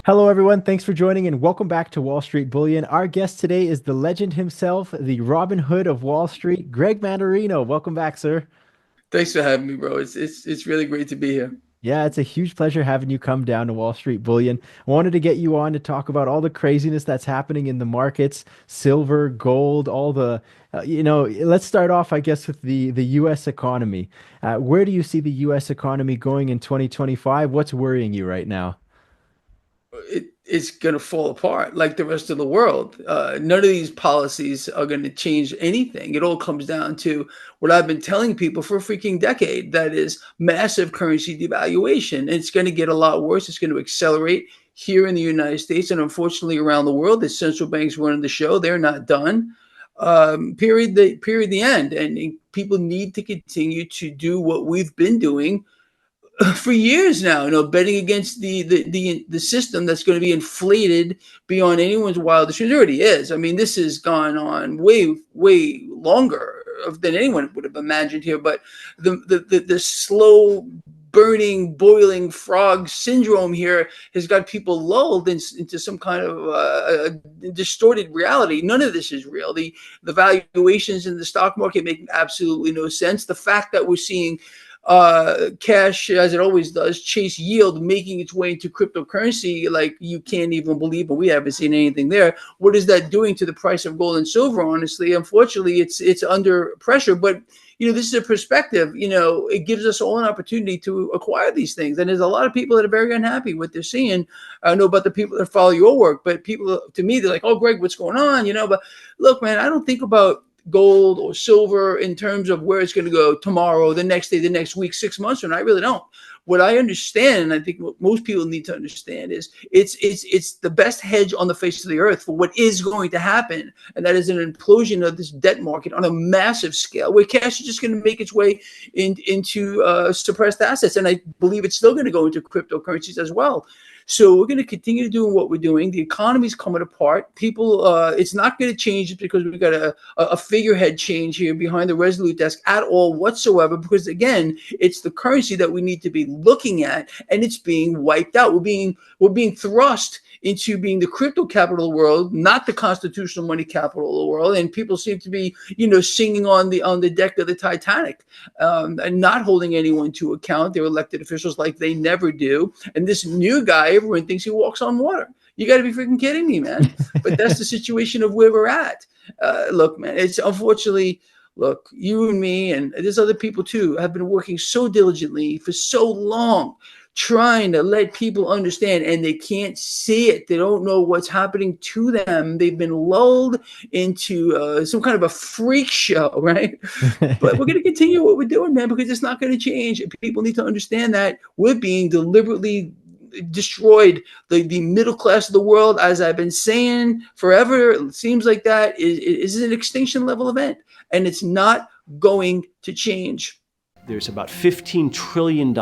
Hello, everyone. Thanks for joining and welcome back to Wall Street Bullion. Our guest today is the legend himself, the Robin Hood of Wall Street, Greg Mannarino. Welcome back, sir. Thanks for having me, bro. It's really great to be here. Yeah, it's a huge pleasure having you come down to Wall Street Bullion. I wanted to get you on to talk about all the craziness that's happening in the markets, silver, gold, all the, let's start off, I guess, with the U.S. economy. Where do you see the U.S. economy going in 2025? What's worrying you right now? It's going to fall apart like the rest of the world. None of these policies are going to change anything. It all comes down to what I've been telling people for a freaking decade. That is massive currency devaluation. It's going to get a lot worse. It's going to accelerate here in the United States and unfortunately around the world. The central banks running the show. They're not done. The end. And people need to continue to do what we've been doing for years now, betting against the system that's going to be inflated beyond anyone's wildest dreams. It already is. I mean, this has gone on way longer than anyone would have imagined here. But the slow burning, boiling frog syndrome here has got people lulled into some kind of distorted reality. None of this is real. The valuations in the stock market make absolutely no sense. The fact that we're seeing cash, as it always does, chase yield, making its way into cryptocurrency like you can't even believe, but we haven't seen anything there. What is that doing to the price of gold and silver? Honestly, unfortunately, it's under pressure. But this is a perspective. It gives us all an opportunity to acquire these things, and there's a lot of people that are very unhappy with what they're seeing. I don't know about the people that follow your work, but people, to me, they're like, "Oh, Greg, what's going on?" But look, man, I don't think about gold or silver in terms of where it's going to go tomorrow, the next day, the next week, 6 months from now. I really don't. What I understand, and I think what most people need to understand, is it's the best hedge on the face of the earth for what is going to happen, and that is an implosion of this debt market on a massive scale, where cash is just going to make its way into suppressed assets, and I believe it's still going to go into cryptocurrencies as well. So we're going to continue doing what we're doing. The economy's coming apart. People, it's not going to change because we've got a figurehead change here behind the Resolute desk at all whatsoever. Because again, it's the currency that we need to be looking at, and it's being wiped out. We're being thrust into being the crypto capital of the world, not the constitutional money capital of the world. And people seem to be, singing on the deck of the Titanic, and not holding anyone to account. Their elected officials, like they never do. And this new guy, everyone thinks he walks on water. You got to be freaking kidding me, man. But that's the situation of where we're at. Look, man, it's unfortunately, look, you and me, and there's other people too, have been working so diligently for so long trying to let people understand, and they can't see it. They don't know what's happening to them. They've been lulled into some kind of a freak show, right? But we're going to continue what we're doing, man, because it's not going to change. People need to understand that we're being deliberately destroyed. The middle class of the world, as I've been saying forever, it seems like that is an extinction level event, and it's not going to change. There's about $15 trillion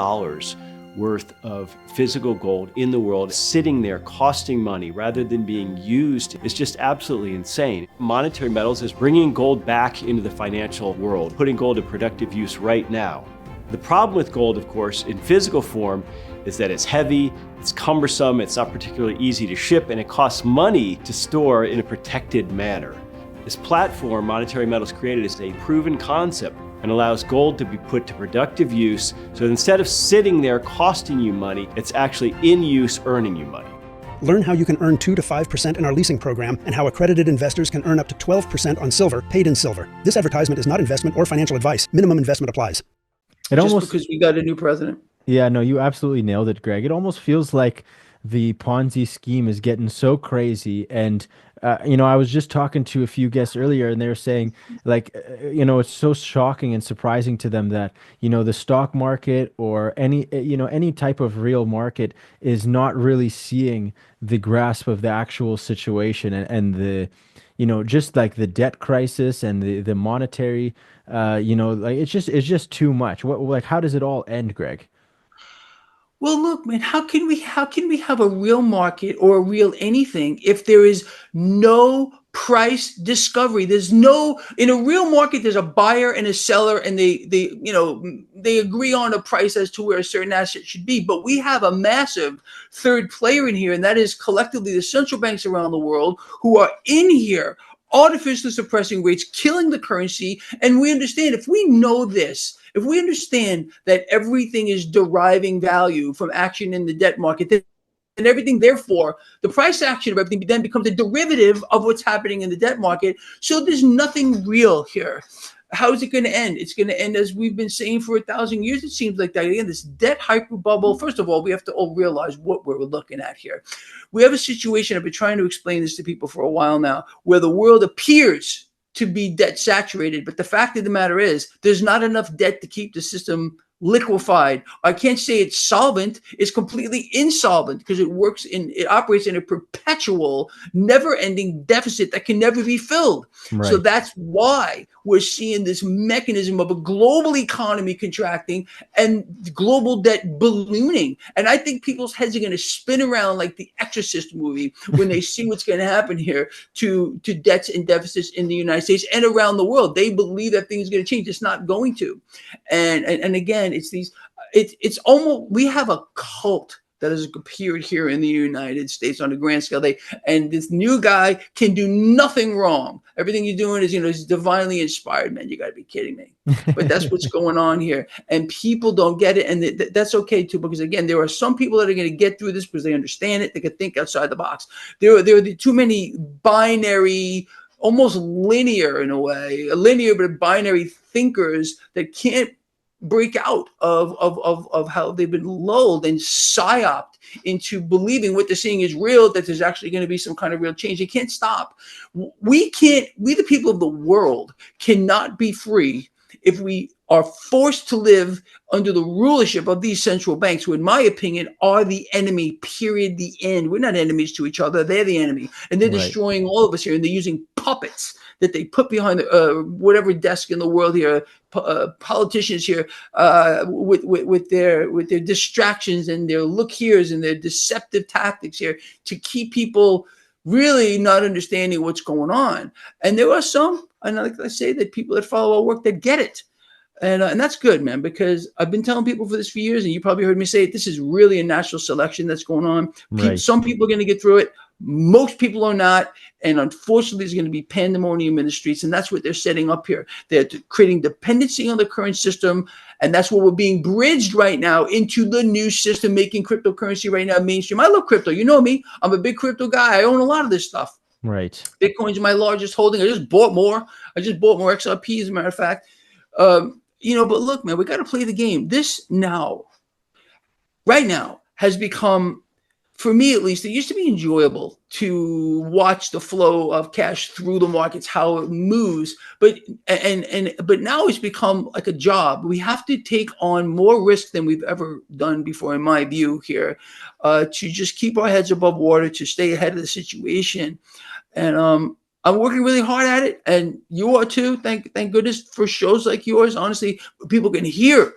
worth of physical gold in the world sitting there costing money rather than being used. Is just absolutely insane. Monetary Metals is bringing gold back into the financial world, putting gold to productive use right now. The problem with gold, of course, in physical form is that it's heavy, it's cumbersome, it's not particularly easy to ship, and it costs money to store in a protected manner. This platform Monetary Metals created is a proven concept and allows gold to be put to productive use. So instead of sitting there costing you money, it's actually in use earning you money. Learn how you can earn 2 to 5% in our leasing program and how accredited investors can earn up to 12% on silver paid in silver. This advertisement is not investment or financial advice. Minimum investment applies. It Just almost, because we got a new president. yeah, no, you absolutely nailed it, Greg. It almost feels like the Ponzi scheme is getting so crazy. And, I was just talking to a few guests earlier, and they were saying, like, it's so shocking and surprising to them that, the stock market or any type of real market is not really seeing the grasp of the actual situation and the, just like the debt crisis and the monetary, like it's just too much. Like, how does it all end, Greg? Well, look, man, how can we have a real market or a real anything if there is no price discovery? There's no In a real market, there's a buyer and a seller, and they agree on a price as to where a certain asset should be. But we have a massive third player in here, and that is collectively the central banks around the world who are in here artificially suppressing rates, killing the currency. And we understand, if we know this, if we understand that everything is deriving value from action in the debt market, then and everything, therefore, the price action of everything then becomes a derivative of what's happening in the debt market. So there's nothing real here. How is it going to end? It's going to end as we've been saying for 1,000 years. It seems like that. Again, this debt hyper bubble. First of all, we have to all realize what we're looking at here. We have a situation, I've been trying to explain this to people for a while now, where the world appears to be debt saturated. But the fact of the matter is, there's not enough debt to keep the system liquefied. I can't say it's solvent. It's completely insolvent because it operates in a perpetual, never-ending deficit that can never be filled. So Right. that's why we're seeing this mechanism of a global economy contracting and global debt ballooning. And I think people's heads are going to spin around like the Exorcist movie when they see what's going to happen here to debts and deficits in the United States and around the world. They believe that things are going to change. It's not going to. And again, it's almost, we have a cult that has appeared here in the United States on a grand scale. And this new guy can do nothing wrong. Everything you're doing is divinely inspired, man. You got to be kidding me. But that's what's going on here, and people don't get it, and that's okay too. Because again, there are some people that are going to get through this because they understand it. They can think outside the box. There are too many binary, almost linear in a way, a linear but binary thinkers that can't break out of how they've been lulled and psyoped into believing what they're seeing is real, that there's actually going to be some kind of real change. They can't stop. We, the people of the world, cannot be free if we are forced to live under the rulership of these central banks, who, in my opinion, are the enemy, period, the end. We're not enemies to each other. They're the enemy. And they're Right. destroying all of us here. And they're using puppets that they put behind whatever desk in the world here, politicians here, with their distractions and their look here's and their deceptive tactics here to keep people really not understanding what's going on. And there are some, and like I say, that people that follow our work that get it. And that's good, man, because I've been telling people for this for years, and you probably heard me say it. This is really a natural selection that's going on. Right. Some people are going to get through it. Most people are not. And unfortunately, there's going to be pandemonium in the streets. And that's what they're setting up here. They're creating dependency on the current system. And that's what we're being bridged right now into the new system, making cryptocurrency right now mainstream. I love crypto. You know me. I'm a big crypto guy. I own a lot of this stuff. Right. Bitcoin's my largest holding. I just bought more XRP, as a matter of fact. But look, man, we got to play the game. This now, right now, has become, for me at least, it used to be enjoyable to watch the flow of cash through the markets, how it moves. But now it's become like a job. We have to take on more risk than we've ever done before, in my view here, to just keep our heads above water, to stay ahead of the situation. And I'm working really hard at it, and you are too. Thank goodness for shows like yours. Honestly, people can hear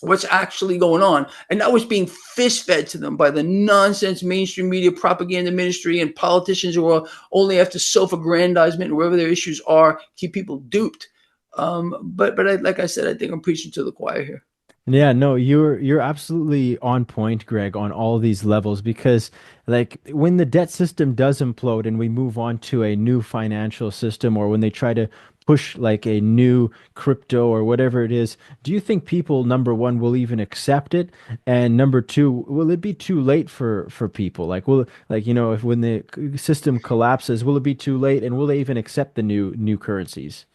what's actually going on, and that was being fist fed to them by the nonsense mainstream media, propaganda ministry, and politicians who are only after self-aggrandizement and wherever their issues are, keep people duped. But like I said, I think I'm preaching to the choir here. Yeah, no, you're absolutely on point, Greg, on all these levels because like when the debt system does implode and we move on to a new financial system or when they try to push like a new crypto or whatever it is, do you think people, number one, will even accept it? And number two, will it be too late for people? Like if when the system collapses, will it be too late and will they even accept the new currencies?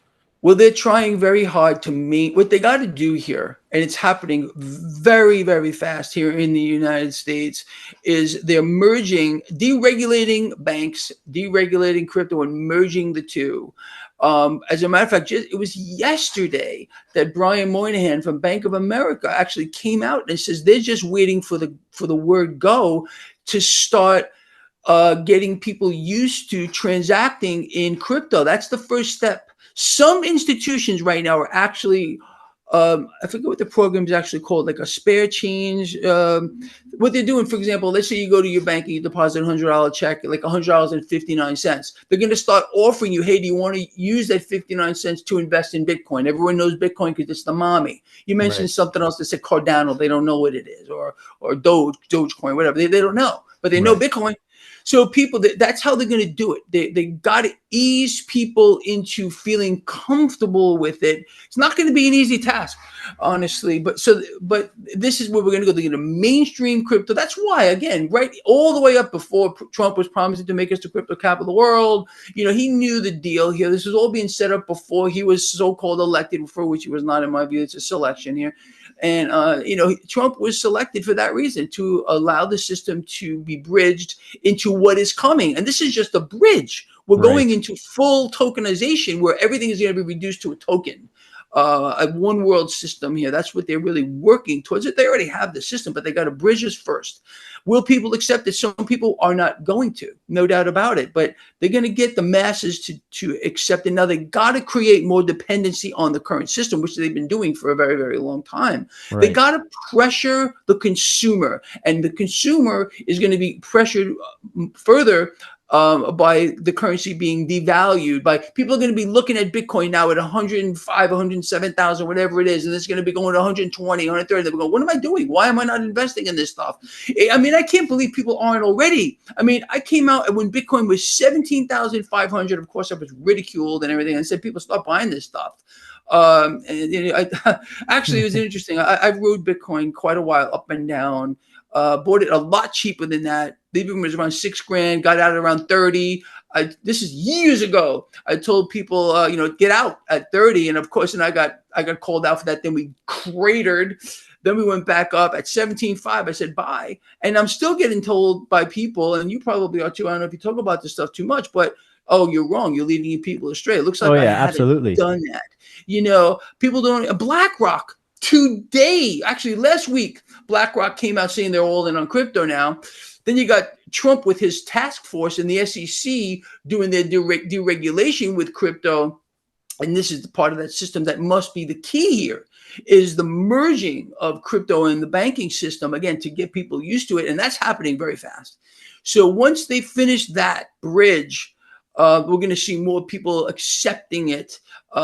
Well, they're trying very hard to meet what they got to do here, and it's happening very, very fast here in the United States, is they're deregulating banks, deregulating crypto, and merging the two. As a matter of fact, it was yesterday that Brian Moynihan from Bank of America actually came out and says they're just waiting for the word go to start getting people used to transacting in crypto. That's the first step. Some institutions right now are actually I forget what the program is actually called, like a spare change. What they're doing, for example, let's say you go to your bank and you deposit $100 check, like $100.59. They're going to start offering you, hey, do you want to use that 59 cents to invest in Bitcoin? Everyone knows Bitcoin because it's the mommy. You mentioned Right. something else that said Cardano. They don't know what it is, or Dogecoin, whatever. They don't know, but they know Right. Bitcoin. So people, that's how they're going to do it. They got to ease people into feeling comfortable with it. It's not going to be an easy task, honestly. But this is where we're going to go. They're going to mainstream crypto. That's why, again, right, all the way up before Trump was promising to make us the crypto capital of the world. He knew the deal here. This was all being set up before he was so-called elected, for which he was not, in my view. It's a selection here. And, Trump was selected for that reason, to allow the system to be bridged into what is coming. And this is just a bridge. We're going Right. into full tokenization where everything is going to be reduced to a token, a one world system here. That's what they're really working towards. It. They already have the system, but they got to bridge us first. Will people accept it? Some people are not going to, no doubt about it, but they're going to get the masses to accept it. Now they got to create more dependency on the current system, which they've been doing for a very, very long time. They Right. got to pressure the consumer, and the consumer is going to be pressured further by the currency being devalued. By people are going to be looking at Bitcoin now at 105, 107,000, whatever it is, and it's going to be going to 120, 130. They're going, what am I doing? Why am I not investing in this stuff? I mean, I can't believe people aren't already. I mean, I came out when Bitcoin was 17,500. Of course, I was ridiculed and everything. I said, people, stop buying this stuff. Actually, it was interesting. I rode Bitcoin quite a while, up and down. Bought it a lot cheaper than that. Bitcoin was around $6,000. Got out at around 30. This is years ago. I told people, get out at 30, and of course, and I got called out for that. Then we cratered. Then we went back up at 17.5. I said bye, and I'm still getting told by people, and you probably are too. I don't know if you talk about this stuff too much, but oh, you're wrong. You're leading people astray. It looks Oh like I yeah, haven't absolutely. done that. People don't. BlackRock today, actually last week, BlackRock came out saying they're all in on crypto now. Then you got Trump with his task force and the SEC doing their deregulation with crypto. And this is the part of that system that must be the key here, is the merging of crypto and the banking system, again, to get people used to it. And that's happening very fast. So once they finish that bridge, we're going to see more people accepting it.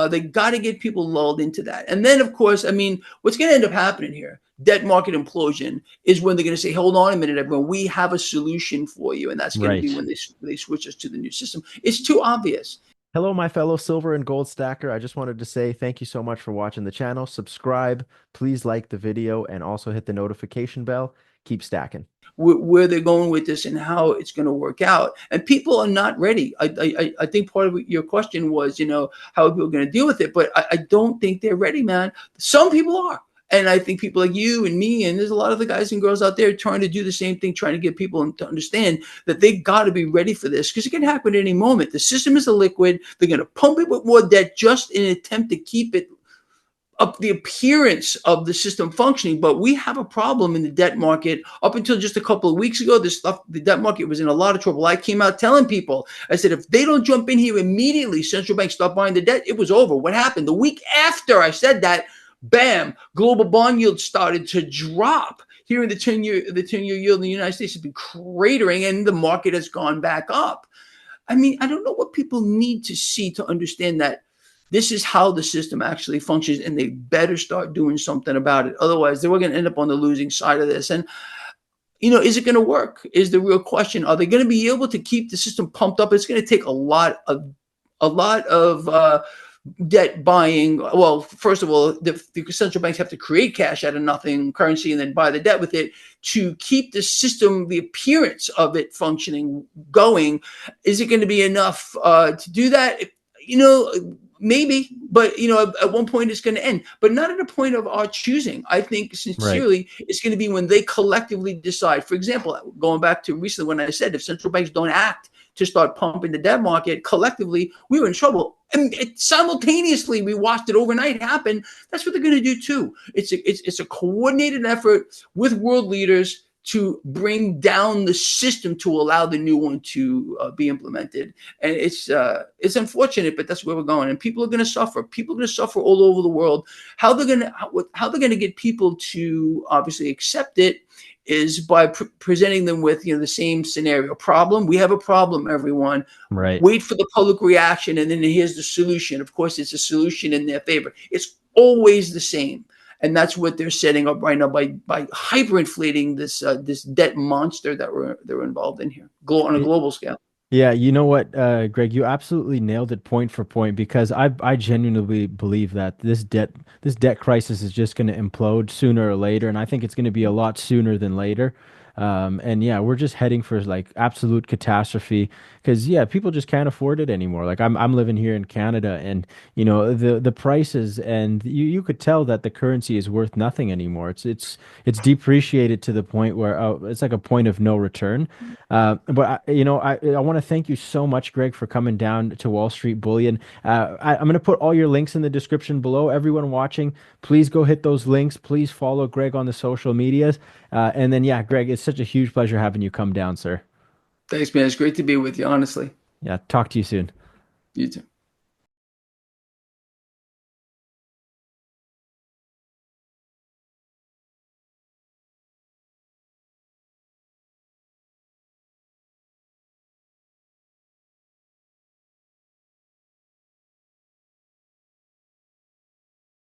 They got to get people lulled into that. And then, of course, I mean, what's going to end up happening here, debt market implosion, is when they're going to say, hold on a minute, everyone, we have a solution for you. And that's going to be Right. when they switch us to the new system. It's too obvious. Hello, my fellow silver and gold stacker. I just wanted to say thank you so much for watching the channel. Subscribe, please like the video, and also hit the notification bell. Keep stacking. Where they're going with this and how it's going to work out. And people are not ready. I think part of your question was, how are people going to deal with it? But I don't think they're ready, man. Some people are. And I think people like you and me, and there's a lot of the guys and girls out there trying to do the same thing, trying to get people to understand that they got to be ready for this, because it can happen at any moment. The system is a liquid. They're going to pump it with more debt just in an attempt to keep it up, the appearance of the system functioning. But we have a problem in the debt market. Up until just a couple of weeks ago, the debt market was in a lot of trouble. I came out telling people, I said, if they don't jump in here immediately, central banks stop buying the debt, it was over. What happened? The week after I said that, bam, global bond yields started to drop. Here in the 10-year yield in the United States has been cratering, and the market has gone back up. I mean, I don't know what people need to see to understand that this is how the system actually functions, and they better start doing something about it. Otherwise, they were going to end up on the losing side of this. And, is it going to work? Is the real question. Are they going to be able to keep the system pumped up? It's going to take a lot of debt buying. Well, first of all, the central banks have to create cash out of nothing, currency, and then buy the debt with it to keep the system, the appearance of it functioning, going. Is it going to be enough to do that? Maybe, but at one point it's going to end, but not at a point of our choosing. I think Right. sincerely, it's going to be when they collectively decide. For example, going back to recently when I said, if central banks don't act to start pumping the debt market collectively, we were in trouble. And simultaneously, we watched it overnight happen. That's what they're going to do too. It's a coordinated effort with world leaders to bring down the system to allow the new one to be implemented. And it's unfortunate, but that's where we're going. And people are going to suffer. People are going to suffer all over the world. How they're going to get people to obviously accept it is by presenting them with the same scenario. Problem. We have a problem, everyone. Right. Wait for the public reaction, and then here's the solution. Of course, it's a solution in their favor. It's always the same. And that's what they're setting up right now by hyperinflating this debt monster that they're involved in here on a global scale. Yeah, you know what, Greg, you absolutely nailed it point for point because I genuinely believe that this debt crisis is just going to implode sooner or later, and I think it's going to be a lot sooner than later. And yeah, we're just heading for like absolute catastrophe because yeah, people just can't afford it anymore. Like I'm living here in Canada, and the prices, and you could tell that the currency is worth nothing anymore. It's depreciated to the point where it's like a point of no return. But I want to thank you so much, Greg, for coming down to Wall Street Bullion. I'm going to put all your links in the description below. Everyone watching, please go hit those links. Please follow Greg on the social medias. And then, yeah, Greg, it's such a huge pleasure having you come down, sir. Thanks, man. It's great to be with you, honestly. Yeah, talk to you soon. You too.